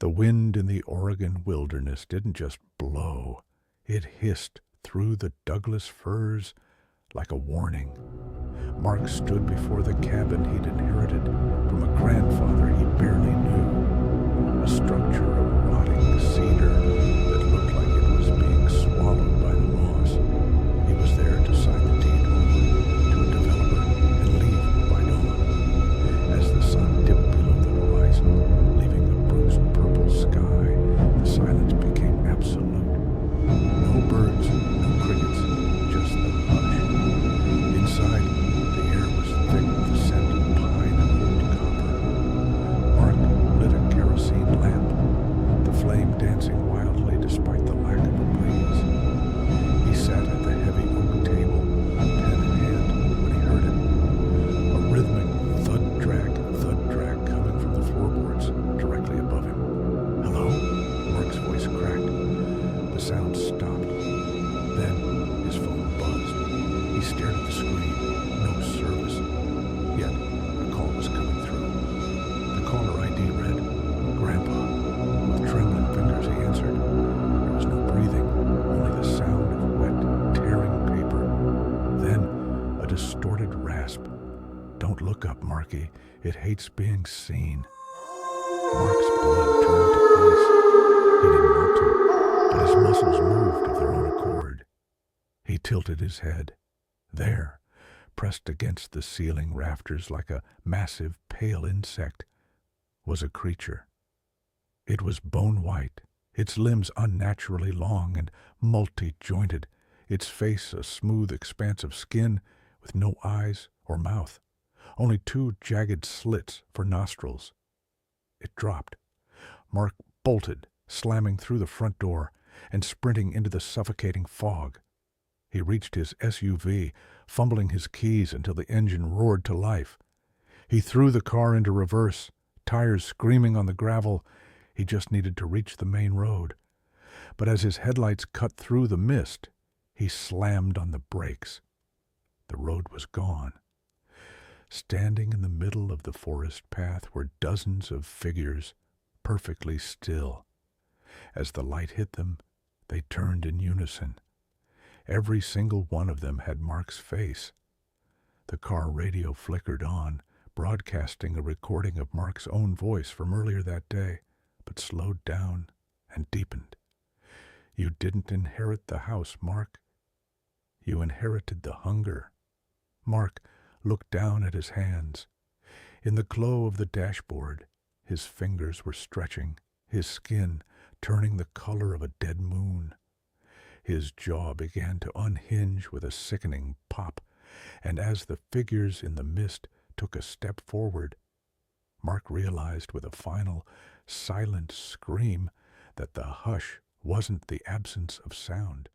The wind in the Oregon wilderness didn't just blow. It hissed through the Douglas firs like a warning. Mark stood before the cabin he'd inherited from a grandfather he barely knew, a structure of rotting cedar that looked like it was being swallowed by the moss. He was there to sign the deed over to a developer and leave by dawn. As the sun dipped below the horizon, leaving a bruised purple sky, the silence became absolute. No birds, no crickets, just the hush. Inside, the air was thick with the scent of pine and old copper. Mark lit a kerosene lamp, the flame dancing wildly despite the lack of a breeze. He sat at the heavy oak table, pen in hand, when he heard it. A rhythmic thud drag coming from the floorboards directly above him. "Hello?" Mark's voice cracked. The sound stopped. Then his phone buzzed. He stared at the screen. No service. Yet a call was coming through. The caller ID read, "Grandpa." With trembling fingers he answered. There was no breathing, only the sound of wet, tearing paper. Then a distorted rasp. "Don't look up, Marky. It hates being seen." Mark's blood turned to ice. He didn't want to, but his muscles moved of their own accord. He tilted his head. There, pressed against the ceiling rafters like a massive, pale insect, was a creature. It was bone-white, its limbs unnaturally long and multi-jointed, its face a smooth expanse of skin with no eyes or mouth, only two jagged slits for nostrils. It dropped. Mark bolted, slamming through the front door and sprinting into the suffocating fog. He reached his SUV, fumbling his keys until the engine roared to life. He threw the car into reverse, tires screaming on the gravel. He just needed to reach the main road. But as his headlights cut through the mist, he slammed on the brakes. The road was gone. Standing in the middle of the forest path were dozens of figures, perfectly still. As the light hit them, they turned in unison. Every single one of them had Mark's face. The car radio flickered on, broadcasting a recording of Mark's own voice from earlier that day, but slowed down and deepened. "You didn't inherit the house, Mark. You inherited the hunger." Mark looked down at his hands. In the glow of the dashboard, his fingers were stretching, his skin turning the color of a dead moon. His jaw began to unhinge with a sickening pop, and as the figures in the mist took a step forward, Mark realized with a final, silent scream that the hush wasn't the absence of sound.